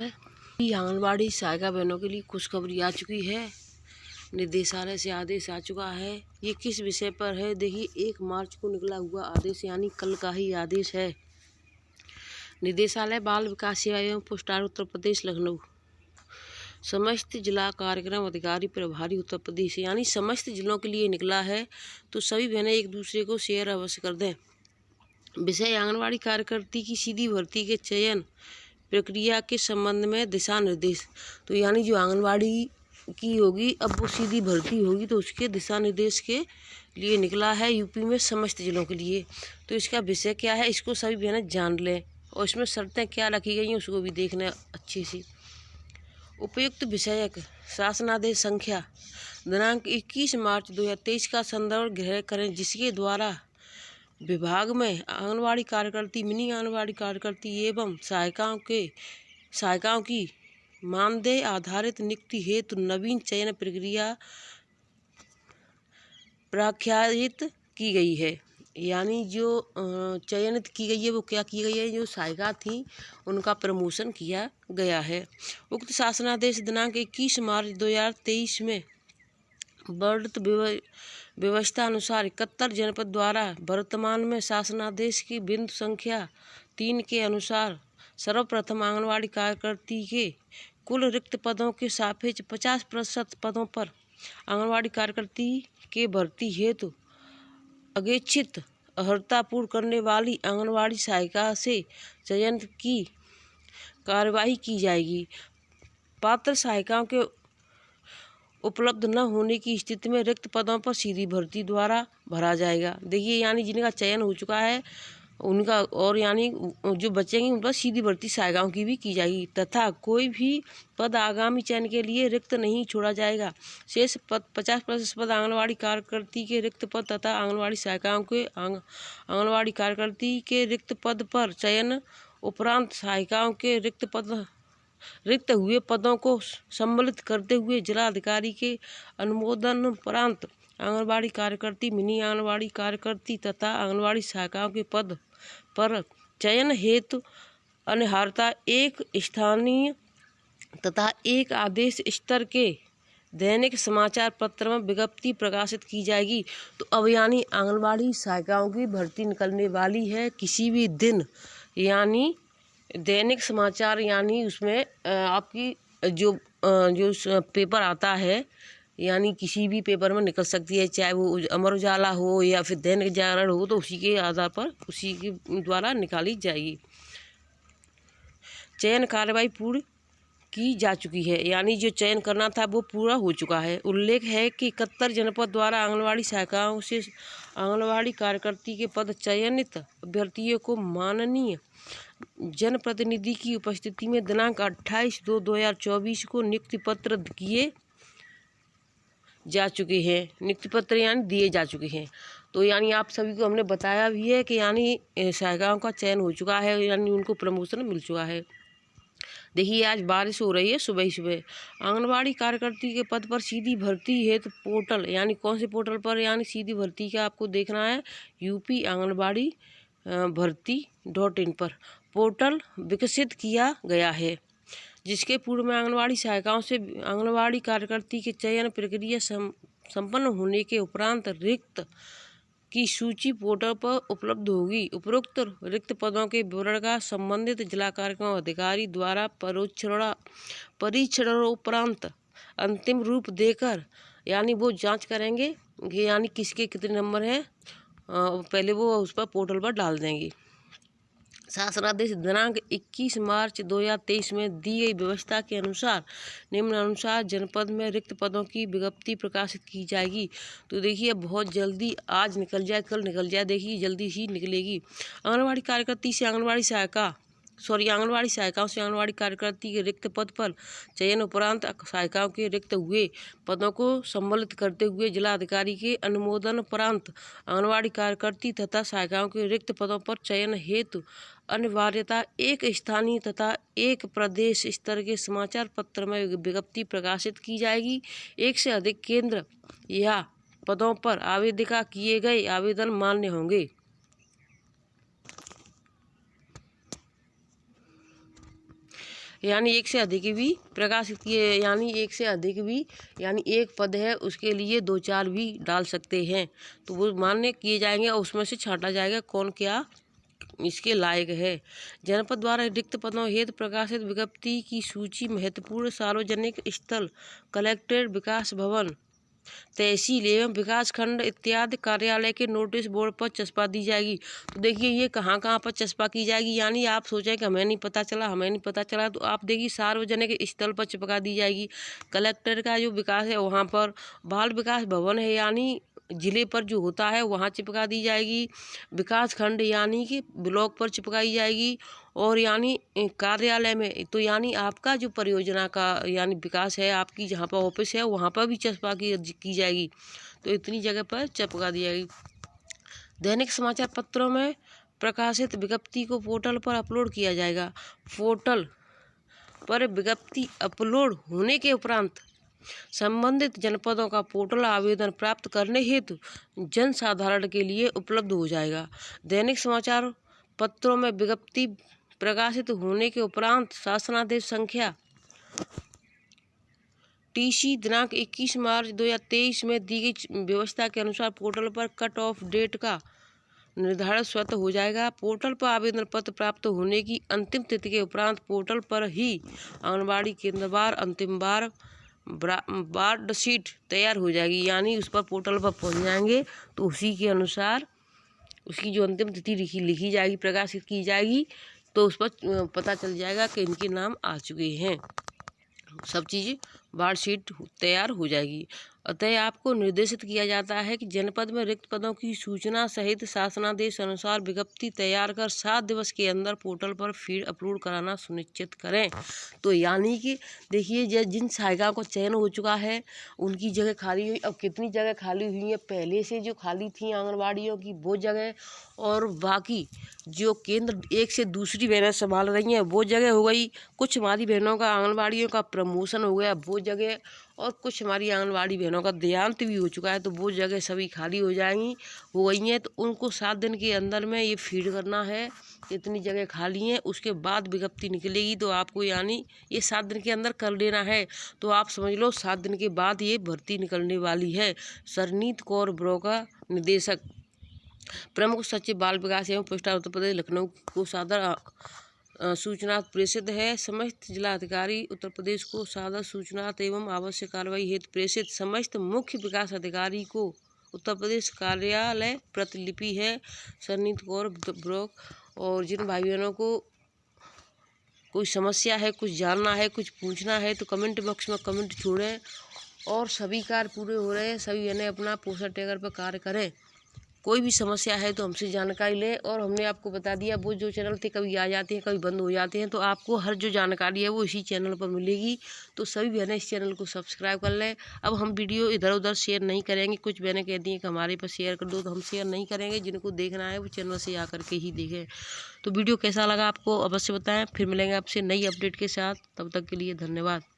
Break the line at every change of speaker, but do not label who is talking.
आंगनबाड़ी सहायिका बहनों के लिए खुशखबरी आ चुकी है। निदेशालय से आदेश आ चुका है। ये किस विषय पर है? देखिए, 1 मार्च को निकला हुआ आदेश, यानी कल का ही आदेश है। निदेशालय बाल विकास सेवा एवं पोस्टार उत्तर प्रदेश लखनऊ, समस्त जिला कार्यक्रम अधिकारी प्रभारी उत्तर प्रदेश, यानी समस्त जिलों के लिए निकला है। तो सभी बहनें एक दूसरे को शेयर अवश्य कर दें। विषय आंगनबाड़ी कार्यकर्ती की सीधी भर्ती के चयन प्रक्रिया के संबंध में दिशा निर्देश। तो यानी जो आंगनबाड़ी की होगी, अब वो सीधी भर्ती होगी, तो उसके दिशा निर्देश के लिए निकला है यूपी में समस्त जिलों के लिए। तो इसका विषय क्या है, इसको सभी बहनें जान लें, और इसमें शर्तें क्या रखी गई हैं उसको भी देखना अच्छे से। उपयुक्त विषयक शासनादेश संख्या दिनांक 21 मार्च 2023 का संदर्भ ग्रहण करें, जिसके द्वारा विभाग में आंगनबाड़ी कार्यकर्ती, मिनी आंगनबाड़ी कार्यकर्ती एवं सहायिकाओं की मानदेय आधारित नियुक्ति हेतु नवीन चयन प्रक्रिया प्रख्यात की गई है। यानी जो चयनित की गई है वो क्या की गई है, जो सहायिका थी उनका प्रमोशन किया गया है। उक्त शासनादेश दिनांक 21 मार्च 2023 में वर्णित व्यवस्था अनुसार 71 जनपद द्वारा वर्तमान में शासनादेश की बिंदु संख्या 3 के अनुसार सर्वप्रथम आंगनबाड़ी कार्यकर्ती के कुल रिक्त पदों के सापेक्ष 50% पदों पर आंगनबाड़ी कार्यकर्ती के भर्ती हेतु अगेक्षित अर्हता पूर्ण करने वाली आंगनबाड़ी सहायिका से चयन की कार्यवाही की जाएगी। पात्र सहायिकाओं के उपलब्ध न होने की स्थिति में रिक्त पदों पर सीधी भर्ती द्वारा भरा जाएगा। देखिए, यानी जिनका चयन हो चुका है उनका, और यानी जो बचेंगे उन पर सीधी भर्ती सहायिकाओं की भी की जाएगी, तथा कोई भी पद आगामी चयन के लिए रिक्त नहीं छोड़ा जाएगा। शेष पद 50% पद आंगनबाड़ी कार्यकर्ती के रिक्त पद तथा आंगनबाड़ी सहायिकाओं के आंगनबाड़ी कार्यकर्ती के रिक्त पद पर चयन उपरांत सहायिकाओं के रिक्त हुए पदों को सम्मिलित करते हुए जिला अधिकारी के अनुमोदन उपरांत आंगनबाड़ी कार्यकर्ती, मिनी आंगनबाड़ी कार्यकर्ती तथा आंगनबाड़ी सहायिकाओं के पद पर चयन हेतु अनर्हता एक स्थानीय तथा एक आदेश स्तर के दैनिक समाचार पत्र में विज्ञप्ति प्रकाशित की जाएगी। तो अब यानी आंगनबाड़ी सहायिकाओं की भर्ती निकलने वाली है किसी भी दिन, यानी दैनिक समाचार, यानी उसमें आपकी जो पेपर आता है, यानी किसी भी पेपर में निकल सकती है, चाहे वो अमर उजाला हो या फिर दैनिक जागरण हो, तो उसी के आधार पर उसी के द्वारा निकाली जाएगी। चयन कार्रवाई पूर्ण की जा चुकी है, यानी जो चयन करना था वो पूरा हो चुका है। उल्लेख है कि 71 जनपद द्वारा आंगनबाड़ी सहायिकाओं से आंगनबाड़ी कार्यकर्ती के पद चयनित अभ्यर्थियों को माननीय जनप्रतिनिधि की उपस्थिति में दिनांक 28/2/2024 को नियुक्ति पत्र किए जा चुके हैं। नियुक्ति पत्र यानी दिए जा चुके हैं। तो यानी आप सभी को हमने बताया भी है कि यानी सहायिकाओं का चयन हो चुका है, यानी उनको प्रमोशन मिल चुका है। देखिए, आज बारिश हो रही है सुबह सुबह। आंगनबाड़ी कार्यकर्ती के पद पर सीधी भर्ती हेतु पोर्टल, यानी कौन से पोर्टल पर यानी सीधी भर्ती का आपको देखना है, यूपी आंगनबाड़ी भर्ती.in पर पोर्टल विकसित किया गया है, जिसके पूर्व में आंगनबाड़ी सहायिकाओं से आंगनबाड़ी कार्यकर्ती के चयन प्रक्रिया संपन्न होने के उपरांत रिक्त की सूची पोर्टल पर उपलब्ध होगी। उपरोक्त रिक्त पदों के विवरण का संबंधित जिला कार्यक्रम अधिकारी द्वारा परीक्षण उपरांत अंतिम रूप देकर, यानी वो जांच करेंगे कि यानी किसके कितने नंबर हैं, पहले वो उस पर पोर्टल पर डाल देंगे। शासनादेश दिनांक 21 मार्च 2023 में दी गई व्यवस्था के अनुसार निम्नानुसार जनपद में रिक्त पदों की विज्ञप्ति प्रकाशित की जाएगी। तो देखिए, बहुत जल्दी, आज निकल जाए कल निकल जाए, देखिए जल्दी ही निकलेगी। आंगनबाड़ी कार्यकर्ती से आंगनबाड़ी सहायिकाओं से आंगनबाड़ी कार्यकर्ती के रिक्त पद पर चयन उपरांत सहायिकाओं के रिक्त हुए पदों को सम्मिलित करते हुए जिला अधिकारी के अनुमोदन उपरांत आंगनबाड़ी कार्यकर्ती तथा सहायिकाओं के रिक्त पदों पर चयन हेतु अनिवार्यता एक स्थानीय तथा एक प्रदेश स्तर के समाचार पत्र में विज्ञप्ति प्रकाशित की जाएगी। एक से अधिक केंद्र या पदों पर आवेदिका किए गए आवेदन मान्य होंगे। यानी एक से अधिक भी प्रकाशित किए, यानी एक से अधिक भी, यानी एक पद है उसके लिए 2-4 भी डाल सकते हैं, तो वो मान्य किए जाएंगे और उसमें से छांटा जाएगा कौन क्या इसके लायक है। जनपद द्वारा रिक्त पदों हेतु प्रकाशित विज्ञप्ति की सूची महत्वपूर्ण सार्वजनिक स्थल, कलेक्ट्रेट, विकास भवन, तहसील एवं विकास खंड इत्यादि कार्यालय के नोटिस बोर्ड पर चस्पा दी जाएगी। तो देखिए ये कहाँ कहाँ पर चस्पा की जाएगी, यानी आप सोचें कि हमें नहीं पता चला, तो आप देखिए सार्वजनिक स्थल पर चिपका दी जाएगी। कलेक्टर का जो विकास है वहाँ पर, बाल विकास भवन है यानी जिले पर जो होता है वहाँ चिपका दी जाएगी, विकास खंड यानी कि ब्लॉक पर चिपकाई जाएगी, और यानी कार्यालय में तो यानी आपका जो परियोजना का यानी विकास है आपकी जहाँ पर ऑफिस है वहाँ पर भी चस्पा की जाएगी, तो इतनी जगह पर चिपका दी जाएगी। दैनिक समाचार पत्रों में प्रकाशित विज्ञप्ति को पोर्टल पर अपलोड किया जाएगा। पोर्टल पर विज्ञप्ति अपलोड होने के उपरांत संबंधित जनपदों का पोर्टल आवेदन प्राप्त करने हेतु जन साधारण के लिए उपलब्ध हो जाएगा। दैनिक समाचार पत्रों में विज्ञप्ति प्रकाशित होने के उपरांत शासनादेश संख्या TC दिनांक 21 मार्च 2023 में दी गई व्यवस्था के अनुसार पोर्टल पर कट ऑफ डेट का निर्धारण स्वतः हो जाएगा। पोर्टल पर आवेदन पत्र प्राप्त होने की अंतिम तिथि के उपरांत पोर्टल पर ही आंगनबाड़ी केंद्रवार अंतिम बार वार्ड शीट तैयार हो जाएगी, यानी उस पर पोर्टल पर पहुंच जाएंगे तो उसी के अनुसार उसकी जो अंतिम तिथि लिखी जाएगी, प्रकाशित की जाएगी, तो उस पर पता चल जाएगा कि इनके नाम आ चुके हैं, सब चीज़ वार्ड शीट तैयार हो जाएगी। अतः आपको निर्देशित किया जाता है कि जनपद में रिक्त पदों की सूचना सहित शासनादेश अनुसार विज्ञप्ति तैयार कर 7 दिवस के अंदर पोर्टल पर फीड अपलोड कराना सुनिश्चित करें। तो यानी कि देखिए जिन सहायिकाओं को चयन हो चुका है उनकी जगह खाली हुई, अब कितनी जगह खाली हुई है, पहले से जो खाली थी आंगनबाड़ियों की वो जगह, और बाकी जो केंद्र एक से दूसरी बहनें संभाल रही हैं वो जगह हो गई, कुछ हमारी बहनों का आंगनबाड़ियों का प्रमोशन हो गया वो जगह, और कुछ हमारी आंगनबाड़ी बहनों का देहांत भी हो चुका है तो वो जगह सभी खाली हो गई हैं, तो उनको 7 दिन के अंदर में ये फीड करना है इतनी जगह खाली हैं, उसके बाद विज्ञप्ति निकलेगी, तो आपको यानी ये 7 दिन के अंदर कर लेना है। तो आप समझ लो 7 दिन के बाद ये भर्ती निकलने वाली है। सरनीत कौर ब्रोका, निदेशक प्रमुख सचिव बाल विकास एवं पोस्टा उत्तर प्रदेश लखनऊ को सादर सूचना प्रेषित है। समस्त जिलाधिकारी उत्तर प्रदेश को सादर सूचना एवं आवश्यक कार्रवाई हेतु प्रेषित। समस्त मुख्य विकास अधिकारी को उत्तर प्रदेश कार्यालय प्रतिलिपि है। सरनीत कौर ब्रोक। और जिन भाई बहनों को कोई समस्या है, कुछ जानना है, कुछ पूछना है तो कमेंट बॉक्स में कमेंट छोड़ें। और सभी कार्य पूरे हो रहे हैं, सभी बहनें अपना पोस्टर टैगर पर कार्य करें। कोई भी समस्या है तो हमसे जानकारी लें। और हमने आपको बता दिया वो जो चैनल थे कभी आ जाते हैं कभी बंद हो जाते हैं, तो आपको हर जो जानकारी है वो इसी चैनल पर मिलेगी। तो सभी बहनें इस चैनल को सब्सक्राइब कर लें। अब हम वीडियो इधर उधर शेयर नहीं करेंगे। कुछ बहनें कहती हैं कि हमारे पर शेयर कर दो, तो हम शेयर नहीं करेंगे। जिनको देखना है वो चैनल से आकर के ही देखें। तो वीडियो कैसा लगा आपको अवश्य बताएं। फिर मिलेंगे आपसे नई अपडेट के साथ, तब तक के लिए धन्यवाद।